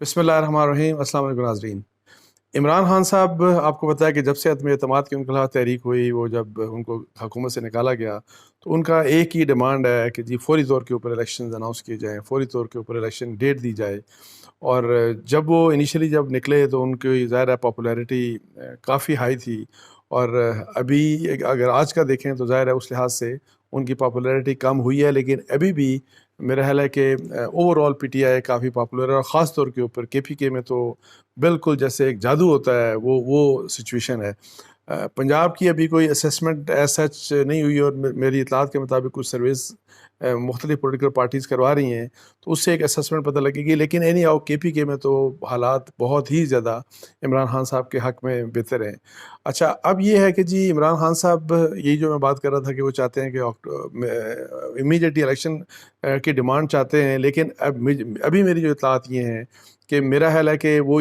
بسم اللہ الرحمن الرحیم۔ السلام علیکم ناظرین۔ عمران خان صاحب، آپ کو پتہ ہے کہ جب سے عدم اعتماد کی ان کے خلاف تحریک ہوئی، وہ جب ان کو حکومت سے نکالا گیا تو ان کا ایک ہی ڈیمانڈ ہے کہ جی فوری طور کے اوپر الیکشنز اناؤنس کیے جائیں، فوری طور کے اوپر الیکشن ڈیٹ دی جائے۔ اور جب وہ انیشلی جب نکلے تو ان کی ظاہر ہے پاپولیرٹی کافی ہائی تھی، اور ابھی اگر آج کا دیکھیں تو ظاہر ہے اس لحاظ سے ان کی پاپولیرٹی کم ہوئی ہے، لیکن ابھی بھی میرا خیال ہے کہ over all P T I coffee popular ہے، اور خاص طور کے اوپر کے پی کے میں تو بالکل جیسے ایک جادو ہوتا ہے وہ سچویشن ہے۔ پنجاب کی ابھی کوئی اسیسمنٹ ایز سچ نہیں ہوئی، اور میری اطلاعات کے مطابق کچھ سروس مختلف پولیٹیکل پارٹیز کروا رہی ہیں، تو اس سے ایک اسیسمنٹ پتہ لگے گی۔ لیکن اینی آؤ کے پی کے میں تو حالات بہت ہی زیادہ عمران خان صاحب کے حق میں بہتر ہیں۔ اچھا، اب یہ ہے کہ جی عمران خان صاحب، یہی جو میں بات کر رہا تھا کہ وہ چاہتے ہیں کہ امیڈیٹلی الیکشن کی ڈیمانڈ چاہتے ہیں، لیکن ابھی میری جو اطلاعات یہ ہیں کہ میرا خیال ہے کہ وہ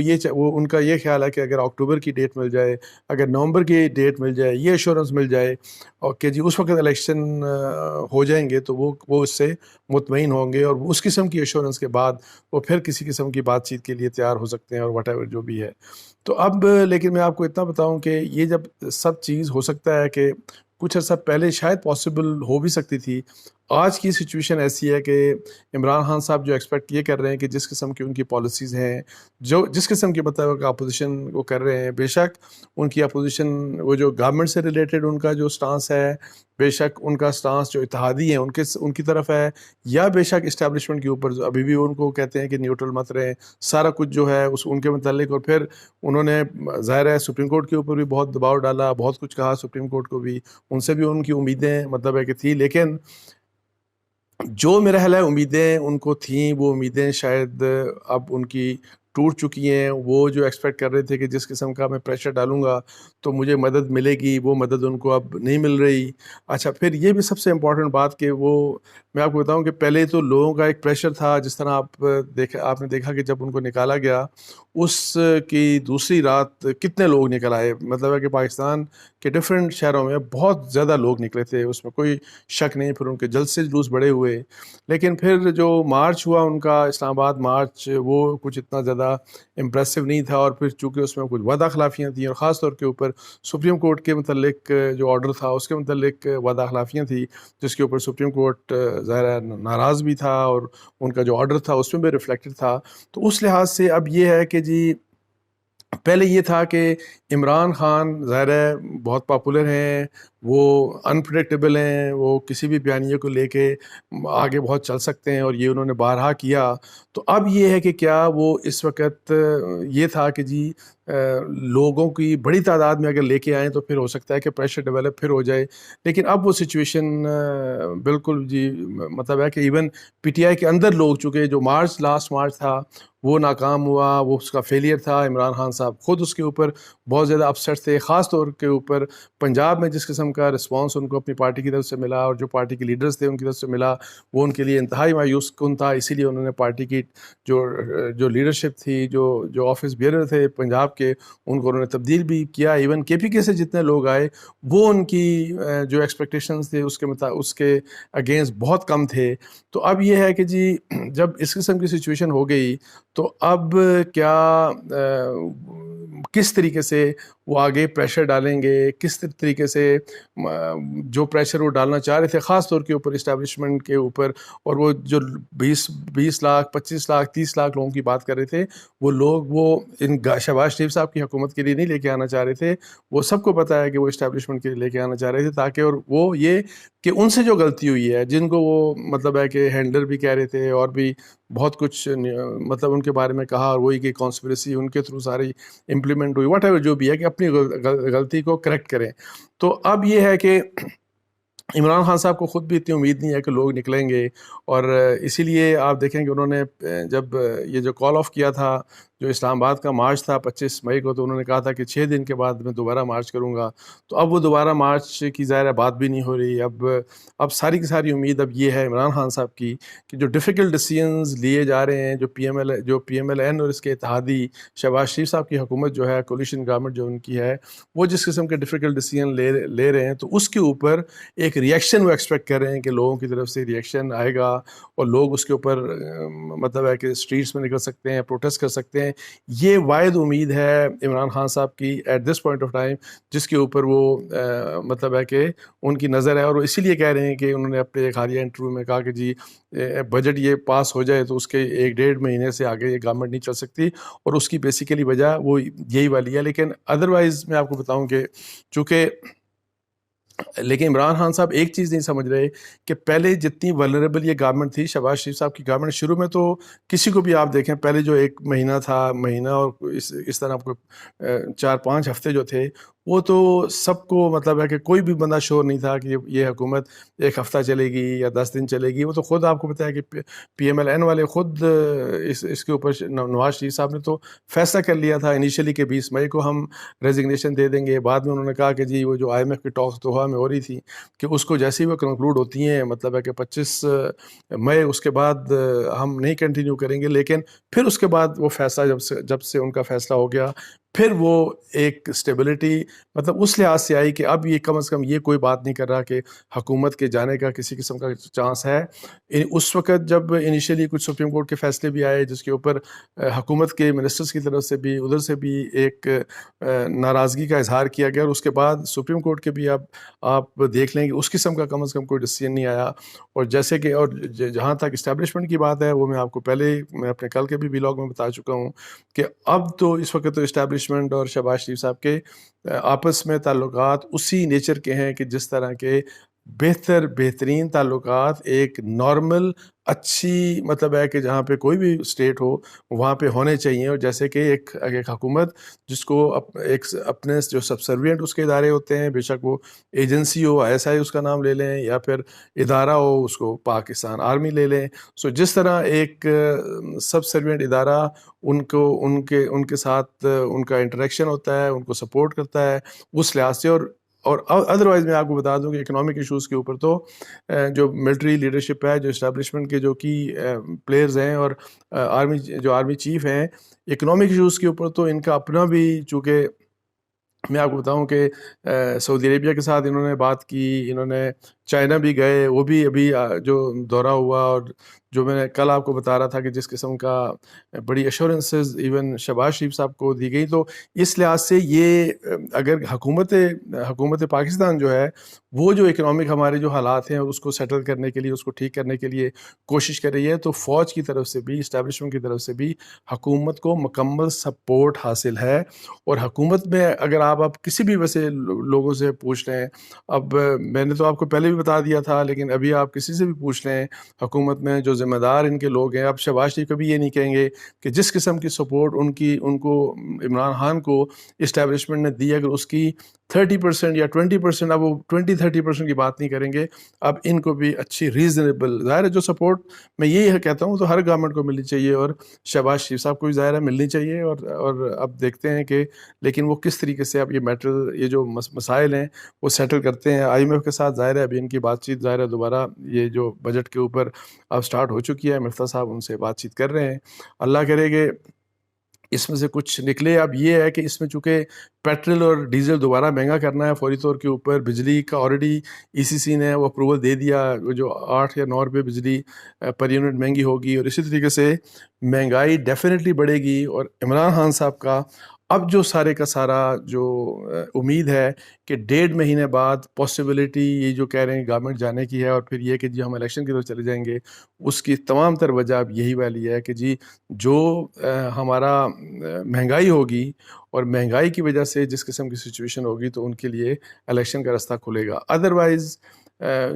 ان کا یہ خیال ہے کہ اگر اکتوبر کی ڈیٹ مل جائے، اگر نومبر کی ڈیٹ مل جائے، یہ ایشورنس مل جائے اور کہ جی اس وقت الیکشن ہو جائیں گے، تو وہ اس سے مطمئن ہوں گے، اور اس قسم کی ایشورنس کے بعد وہ پھر کسی قسم کی بات چیت کے لیے تیار ہو سکتے ہیں، اور واٹ ایور جو بھی ہے۔ تو اب لیکن میں آپ کو اتنا بتاؤں کہ یہ جب سب چیز ہو سکتا ہے کہ کچھ عرصہ پہلے شاید پاسبل ہو بھی سکتی تھی، آج کی سچویشن ایسی ہے کہ عمران خان صاحب جو ایکسپیکٹ یہ کر رہے ہیں کہ جس قسم کی ان کی پالیسیز ہیں، جس قسم کے مطابق اپوزیشن وہ کر رہے ہیں، بے شک ان کی اپوزیشن وہ جو گورنمنٹ سے ریلیٹڈ ان کا جو سٹانس ہے، بے شک ان کا سٹانس جو اتحادی ہیں ان کی طرف ہے، یا بے شک اسٹیبلشمنٹ کے اوپر ابھی بھی ان کو کہتے ہیں کہ نیوٹرل مت رہیں، سارا کچھ جو ہے ان کے متعلق۔ اور پھر انہوں نے ظاہر ہے سپریم کورٹ کے اوپر بھی بہت دباؤ ڈالا، بہت کچھ کہا سپریم کورٹ کو بھی، ان سے بھی ان کی امیدیں مطلب ہے کہ تھی، لیکن جو میرا خیال ہے امیدیں ان کو تھیں، وہ امیدیں شاید اب ان کی ٹوٹ چکی ہیں۔ وہ جو ایکسپیکٹ کر رہے تھے کہ جس قسم کا میں پریشر ڈالوں گا تو مجھے مدد ملے گی، وہ مدد ان کو اب نہیں مل رہی۔ اچھا، پھر یہ بھی سب سے امپورٹنٹ بات کہ وہ میں آپ کو بتاؤں کہ پہلے تو لوگوں کا ایک پریشر تھا، جس طرح آپ نے دیکھا کہ جب ان کو نکالا گیا اس کی دوسری رات کتنے لوگ نکل آئے، مطلب ہے کہ پاکستان کے ڈفرینٹ شہروں میں بہت زیادہ لوگ نکلے تھے، اس میں کوئی شک نہیں۔ پھر ان کے جلد سے جلوس بڑے ہوئے، لیکن پھر جو مارچ ہوا ان کا اسلام آباد مارچ، وہ کچھ اتنا زیادہ امپریسو نہیں تھا، اور پھر چونکہ اس میں کچھ وعدہ خلافیاں تھیں، اور خاص طور کے اوپر سپریم کورٹ کے متعلق جو آرڈر تھا اس کے متعلق وعدہ خلافیاں تھیں، جس کے اوپر سپریم کورٹ ظاہر ہے ناراض بھی تھا، اور ان کا جو آرڈر تھا اس میں بھی ریفلیکٹڈ تھا۔ تو اس لحاظ سے اب یہ ہے کہ جی پہلے یہ تھا کہ عمران خان ظاہر ہے بہت پاپولر ہیں، وہ انپریڈکٹیبل ہیں، وہ کسی بھی بیانیے کو لے کے آگے بہت چل سکتے ہیں، اور یہ انہوں نے بارہا کیا۔ تو اب یہ ہے کہ کیا وہ اس وقت یہ تھا کہ جی لوگوں کی بڑی تعداد میں اگر لے کے آئیں تو پھر ہو سکتا ہے کہ پریشر ڈیولپ پھر ہو جائے، لیکن اب وہ سچویشن بالکل جی مطلب ہے کہ ایون پی ٹی آئی کے اندر لوگ، چونکہ جو لاسٹ مارچ تھا وہ ناکام ہوا، وہ اس کا فیلئر تھا، عمران خان صاحب خود اس کے اوپر بہت زیادہ اپسیٹ تھے، خاص طور کے اوپر پنجاب میں جس قسم کا رسپانس ان کو اپنی پارٹی کی طرف سے ملا، اور جو پارٹی کے لیڈرز تھے ان کی طرف سے ملا، وہ ان کے لیے انتہائی مایوس کن تھا۔ اسی لیے انہوں نے پارٹی کی جو لیڈرشپ تھی، جو آفس بیئرر تھے پنجاب کے، ان کو انہوں نے تبدیل بھی کیا۔ ایون کے پی کے سے جتنے لوگ آئے وہ ان کی جو ایکسپیکٹیشنز تھے اس کے اگینسٹ بہت کم تھے۔ تو اب یہ ہے کہ جی جب اس قسم کی سچویشن ہو گئی تو اب کیا کس طریقے سے وہ آگے پریشر ڈالیں گے، کس طریقے سے جو پریشر وہ ڈالنا چاہ رہے تھے خاص طور کے اوپر اسٹیبلشمنٹ کے اوپر، اور وہ جو 20 لاکھ 25 لاکھ 30 لاکھ لوگوں کی بات کر رہے تھے، وہ لوگ وہ شہباز شریف صاحب کی حکومت کے لیے نہیں لے کے آنا چاہ رہے تھے، وہ سب کو پتہ ہے کہ وہ اسٹیبلشمنٹ کے لیے لے کے آنا چاہ رہے تھے، تاکہ اور وہ یہ کہ ان سے جو غلطی ہوئی ہے، جن کو وہ مطلب ہے کہ ہینڈلر بھی کہہ رہے تھے، اور بھی بہت کچھ مطلب ان کے بارے میں کہا، اور وہی کہ کانسپریسی ان کے تھرو ساری امپلیمنٹ ہوئی، واٹ ایور جو بھی ہے، کہ اپنی غلطی کو کریکٹ کریں۔ تو اب یہ ہے کہ عمران خان صاحب کو خود بھی اتنی امید نہیں ہے کہ لوگ نکلیں گے، اور اسی لیے آپ دیکھیں کہ انہوں نے جب یہ جو کال آف کیا تھا جو اسلام آباد کا مارچ تھا 25 مئی کو، تو انہوں نے کہا تھا کہ 6 دن کے بعد میں دوبارہ مارچ کروں گا. تو اب وہ دوبارہ مارچ کی ظاہر بات بھی نہیں ہو رہی. اب ساری کی ساری امید اب یہ ہے عمران خان صاحب کی کہ جو ڈیفیکلٹ ڈیسیژنز لیے جا رہے ہیں، جو پی ایم ایل این اور اس کے اتحادی شہباز شریف صاحب کی حکومت جو ہے، کولیشن گورنمنٹ جو ان کی ہے، وہ جس قسم کے ڈیفیکلٹ ڈیسیژن لے رہے ہیں، تو اس کے اوپر ایک ریئیکشن وہ ایکسپیکٹ کر رہے ہیں کہ لوگوں کی طرف سے ریئیکشن آئے گا اور لوگ اس کے اوپر مطلب ہے کہ اسٹریٹس میں نکل سکتے ہیں، پروٹیسٹ کر سکتے ہیں. یہ واحد امید ہے عمران خان صاحب کی at this point of time, جس کے اوپر وہ مطلب ہے کہ ان کی نظر ہے. اور وہ اسی لیے کہہ رہے ہیں کہ انہوں نے اپنے ایک حالیہ انٹرویو میں کہا کہ جی بجٹ یہ پاس ہو جائے تو اس کے 1-1.5 مہینے سے آگے یہ گورنمنٹ نہیں چل سکتی، اور اس کی بیسیکلی وجہ وہ یہی والی ہے. لیکن ادروائز میں آپ کو بتاؤں کہ چونکہ لیکن عمران خان صاحب ایک چیز نہیں سمجھ رہے کہ پہلے جتنی ولنریبل یہ گورنمنٹ تھی، شہباز شریف صاحب کی گورنمنٹ، شروع میں تو کسی کو بھی آپ دیکھیں پہلے جو 1 مہینہ تھا، مہینہ اور اس طرح آپ کو 4-5 ہفتے جو تھے، وہ تو سب کو مطلب ہے کہ کوئی بھی بندہ شور نہیں تھا کہ یہ حکومت 1 ہفتہ چلے گی یا 10 دن چلے گی. وہ تو خود آپ کو پتہ ہے کہ پی ایم ایل این والے خود اس کے اوپر نواز شریف صاحب نے تو فیصلہ کر لیا تھا انیشلی کہ 20 مئی کو ہم ریزگنیشن دے دیں گے. بعد میں انہوں نے کہا کہ جی وہ جو آئی ایم ایف کی ٹاکس دوحہ میں ہو رہی تھی کہ اس کو جیسے ہی وہ کنکلوڈ ہوتی ہیں، مطلب ہے کہ 25 مئی اس کے بعد ہم نہیں کنٹینیو کریں گے. لیکن پھر اس کے بعد وہ فیصلہ جب سے ان کا فیصلہ ہو گیا، پھر وہ ایک اسٹیبلٹی مطلب اس لحاظ سے آئی کہ اب یہ کم از کم یہ کوئی بات نہیں کر رہا کہ حکومت کے جانے کا کسی قسم کا چانس ہے. اس وقت جب انیشلی کچھ سپریم کورٹ کے فیصلے بھی آئے جس کے اوپر حکومت کے منسٹرز کی طرف سے بھی ادھر سے بھی ایک ناراضگی کا اظہار کیا گیا، اور اس کے بعد سپریم کورٹ کے بھی اب آپ دیکھ لیں کہ اس قسم کا کم از کم کوئی ڈیسیژن نہیں آیا. اور جیسے کہ اور جہاں تک اسٹیبلشمنٹ کی بات ہے، وہ میں آپ کو پہلے میں اپنے کل کے بھی ولاگ میں بتا چکا ہوں کہ اب تو اس وقت تو اسٹیبلشمنٹ اور شہباز شریف صاحب کے آپس میں تعلقات اسی نیچر کے ہیں کہ جس طرح کے بہترین تعلقات ایک نارمل اچھی مطلب ہے کہ جہاں پہ کوئی بھی اسٹیٹ ہو وہاں پہ ہونے چاہیے. اور جیسے کہ ایک حکومت جس کو ایک اپنے جو سبسروینٹ اس کے ادارے ہوتے ہیں، بے شک وہ agency who, I S I اس کا نام لے لیں، یا پھر ادارہ ہو اس کو پاکستان آرمی لے لیں. سو جس طرح ایک سبسروینٹ ادارہ ان کے ساتھ ان کا انٹریکشن ہوتا ہے، ان کو سپورٹ کرتا ہے اس لحاظ سے. اور ادروائز میں آپ کو بتا دوں کہ اکنامک ایشوز کے اوپر تو جو ملٹری لیڈرشپ ہے، جو اسٹیبلشمنٹ کے جو کی پلیئرز ہیں اور آرمی چیف ہیں، اکنامک ایشوز کے اوپر تو ان کا اپنا بھی، چونکہ میں آپ کو بتاؤں کہ سعودی عربیہ کے ساتھ انہوں نے بات کی، انہوں نے چائنا بھی گئے، وہ بھی ابھی جو دورہ ہوا، اور جو میں نے کل آپ کو بتا رہا تھا کہ جس قسم کا بڑی ایشورنسز ایون شہباز شریف صاحب کو دی گئی. تو اس لحاظ سے یہ اگر حکومت پاکستان جو ہے وہ جو اکنامک ہمارے جو حالات ہیں اس کو سیٹل کرنے کے لیے، اس کو ٹھیک کرنے کے لیے کوشش کر رہی ہے، تو فوج کی طرف سے بھی، اسٹیبلشمنٹ کی طرف سے بھی حکومت کو مکمل سپورٹ حاصل ہے. اور حکومت میں اگر آپ کسی بھی ویسے لوگوں سے پوچھ لیں، اب میں نے تو آپ کو پہلے بھی بتا دیا تھا، لیکن ابھی آپ کسی سے بھی پوچھ لیں حکومت میں جو ذمہ دار ان کے لوگ ہیں، اب شہباز شریف کبھی یہ نہیں کہیں گے کہ جس قسم کی سپورٹ ان کو عمران خان کو اسٹیبلشمنٹ نے دی، اگر اس کی 30% یا 20%، اب وہ 20-30% کی بات نہیں کریں گے. اب ان کو بھی اچھی ریزنیبل، ظاہر ہے جو سپورٹ میں یہی کہتا ہوں تو ہر گورنمنٹ کو ملنی چاہیے، اور شہباز شریف صاحب کو بھی ظاہر ہے ملنی چاہیے. اور اب دیکھتے ہیں کہ لیکن وہ کس طریقے سے اب یہ جو مسائل ہیں وہ سیٹل کرتے ہیں. آئی ایم ایف کے ساتھ ظاہر ہے ابھی ان کی بات چیت ظاہر ہے دوبارہ یہ جو بجٹ کے اوپر اب سٹارٹ ہو چکی ہے، مفتیٰ صاحب ان سے بات چیت کر رہے ہیں. اللہ کرے کہ اس میں سے کچھ نکلے. اب یہ ہے کہ اس میں چونکہ پیٹرول اور ڈیزل دوبارہ مہنگا کرنا ہے فوری طور کے اوپر، بجلی کا آلریڈی ای سی سی نے وہ اپروول دے دیا، جو 8 یا 9 روپے بجلی پر یونٹ مہنگی ہوگی، اور اسی طریقے سے مہنگائی ڈیفینیٹلی بڑھے گی. اور عمران خان صاحب کا اب جو سارے کا سارا جو امید ہے کہ 1.5 مہینے بعد پاسبلٹی یہ جو کہہ رہے ہیں گورنمنٹ جانے کی ہے، اور پھر یہ کہ جی ہم الیکشن کی طرف چلے جائیں گے، اس کی تمام تر وجہ اب یہی والی ہے کہ جی جو ہمارا مہنگائی ہوگی، اور مہنگائی کی وجہ سے جس قسم کی سچویشن ہوگی تو ان کے لیے الیکشن کا راستہ کھلے گا. ادروائز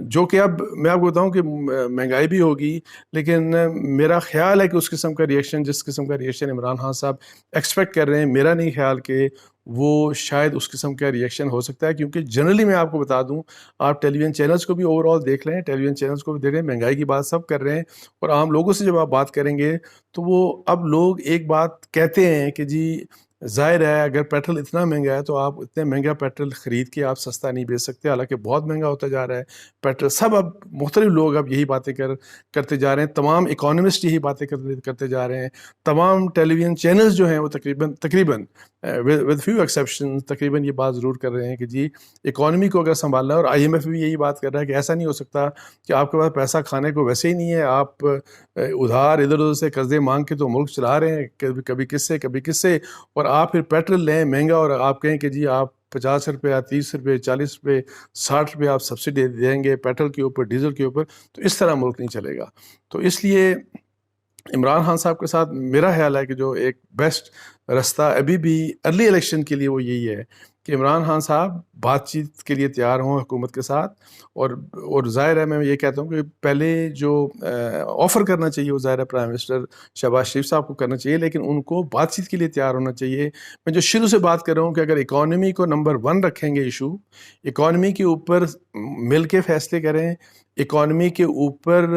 جو کہ اب میں آپ کو بتاؤں کہ مہنگائی بھی ہوگی، لیکن میرا خیال ہے کہ اس قسم کا ریئیکشن، جس قسم کا ریئیکشن عمران خان صاحب ایکسپیکٹ کر رہے ہیں، میرا نہیں خیال کہ وہ شاید اس قسم کا ریئیکشن ہو سکتا ہے. کیونکہ جنرلی میں آپ کو بتا دوں, آپ ٹیلی ویژن چینلز کو بھی اوور آل دیکھ لیں, ٹیلی ویژن چینلز کو بھی دیکھ لیں, مہنگائی کی بات سب کر رہے ہیں, اور عام لوگوں سے جب آپ بات کریں گے تو وہ اب لوگ ایک بات کہتے ہیں کہ جی ظاہر ہے اگر پیٹرول اتنا مہنگا ہے تو آپ اتنے مہنگا پیٹرول خرید کے آپ سستا نہیں بیچ سکتے, حالانکہ بہت مہنگا ہوتا جا رہا ہے پیٹرول. سب اب مختلف لوگ اب یہی باتیں کرتے جا رہے ہیں, تمام اکانومسٹ یہی باتیں کرتے جا رہے ہیں, تمام ٹیلی ویژن چینلز جو ہیں وہ تقریباً ود فیو ایکسیپشن تقریباً یہ بات ضرور کر رہے ہیں کہ جی اکانومی کو اگر سنبھالنا ہے, اور آئی ایم ایف بھی یہی بات کر رہا ہے کہ ایسا نہیں ہو سکتا کہ آپ کے پاس پیسہ کھانے کو ویسے ہی نہیں ہے, آپ ادھار ادھر ادھر سے قرضے مانگ کے تو ملک چلا رہے ہیں, کبھی کس سے, اور آپ پھر پیٹرول لیں مہنگا اور آپ کہیں کہ جی آپ 50 روپے 30 روپے 40 روپے 60 روپے آپ سبسڈی دیں گے پیٹرول کے اوپر, ڈیزل کے اوپر, تو اس طرح ملک نہیں چلے گا. تو اس لیے عمران خان صاحب کے ساتھ میرا خیال ہے کہ جو ایک بیسٹ رستہ ابھی بھی ارلی الیکشن کے لیے وہ یہی ہے کہ عمران خان صاحب بات چیت کے لیے تیار ہوں حکومت کے ساتھ, اور ظاہر ہے میں یہ کہتا ہوں کہ پہلے جو آفر کرنا چاہیے وہ ظاہر ہے پرائم منسٹر شہباز شریف صاحب کو کرنا چاہیے, لیکن ان کو بات چیت کے لیے تیار ہونا چاہیے. میں جو شروع سے بات کر رہا ہوں کہ اگر اکانومی کو نمبر 1 رکھیں گے ایشو, اکانومی کے اوپر مل کے فیصلے کریں, اکانومی کے اوپر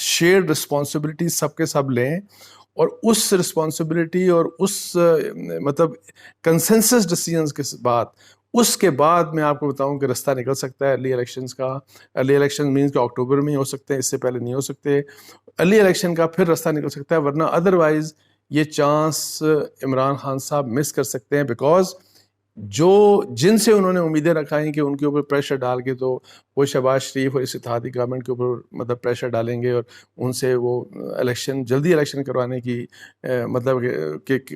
شیئرڈ رسپانسبلٹی سب کے سب لیں, اور اس رسپانسبلٹی اور اس مطلب کنسنسس ڈیسیژنز کے بعد, اس کے بعد میں آپ کو بتاؤں کہ رستہ نکل سکتا ہے ارلی الیکشنز کا. ارلی الیکشن مینس کہ اکتوبر میں ہی ہو سکتے ہیں, اس سے پہلے نہیں ہو سکتے. ارلی الیکشن کا پھر رستہ نکل سکتا ہے, ورنہ ادروائز یہ چانس عمران خان صاحب مس کر سکتے ہیں, بیکاز جن سے انہوں نے امیدیں رکھائیں کہ ان کے اوپر پریشر ڈال کے تو وہ شہباز شریف اور اس اتحادی گورنمنٹ کے اوپر مطلب پریشر ڈالیں گے اور ان سے وہ جلدی الیکشن کروانے کی مطلب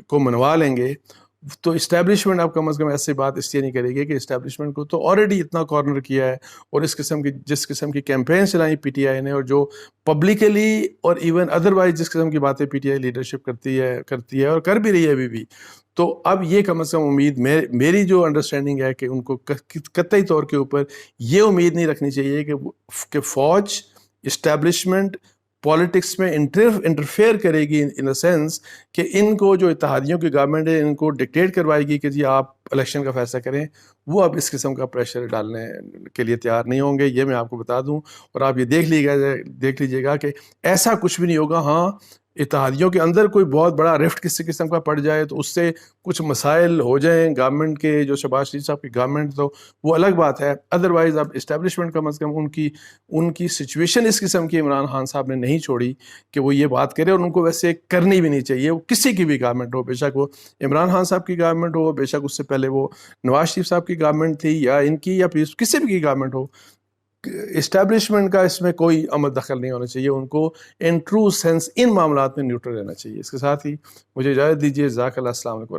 کو منوا لیں گے. تو اسٹیبلشمنٹ اب کم از کم ایسی بات اس لیے نہیں کرے گی کہ اسٹیبلشمنٹ کو تو آلریڈی اتنا کارنر کیا ہے, اور جس قسم کی کیمپین چلائیں پی ٹی آئی نے, اور جو پبلکلی اور ایون ادروائز جس قسم کی باتیں پی ٹی آئی لیڈرشپ کرتی ہے اور کر بھی رہی ہے ابھی بھی, تو اب یہ کم از کم امید میری جو انڈرسٹینڈنگ ہے کہ ان کو قطعی طور کے اوپر یہ امید نہیں رکھنی چاہیے کہ فوج اسٹیبلشمنٹ پالیٹکس میں انٹرفیئر کرے گی, ان اے سینس کہ ان کو جو اتحادیوں کی گورنمنٹ ہے ان کو ڈکٹیٹ کروائے گی کہ جی آپ الیکشن کا فیصلہ کریں. وہ اب اس قسم کا پریشر ڈالنے کے لیے تیار نہیں ہوں گے, یہ میں آپ کو بتا دوں. اور آپ یہ دیکھ لیجیے گا کہ ایسا کچھ بھی نہیں ہوگا. ہاں اتحادیوں کے اندر کوئی بہت بڑا رفٹ کسی قسم کا پڑ جائے تو اس سے کچھ مسائل ہو جائیں گورنمنٹ کے, جو شہباز شریف صاحب کی گورنمنٹ, تو وہ الگ بات ہے. ادروائز اب اسٹیبلشمنٹ کم از کم ان کی سچویشن اس قسم کی عمران خان صاحب نے نہیں چھوڑی کہ وہ یہ بات کرے, اور ان کو ویسے کرنی بھی نہیں چاہیے. وہ کسی کی بھی گورنمنٹ ہو, بے شک وہ عمران خان صاحب کی گورنمنٹ ہو, بے شک اس سے پہلے وہ نواز شریف صاحب کی گورنمنٹ تھی یا ان کی یا پھر کسی بھی کی گورنمنٹ ہو, اسٹیبلشمنٹ کا اس میں کوئی عمل دخل نہیں ہونا چاہیے. ان کو ان ٹرو سینس ان معاملات میں نیوٹرل رہنا چاہیے. اس کے ساتھ ہی مجھے اجازت دیجیے. جزاک اللہ. السلام علیکم.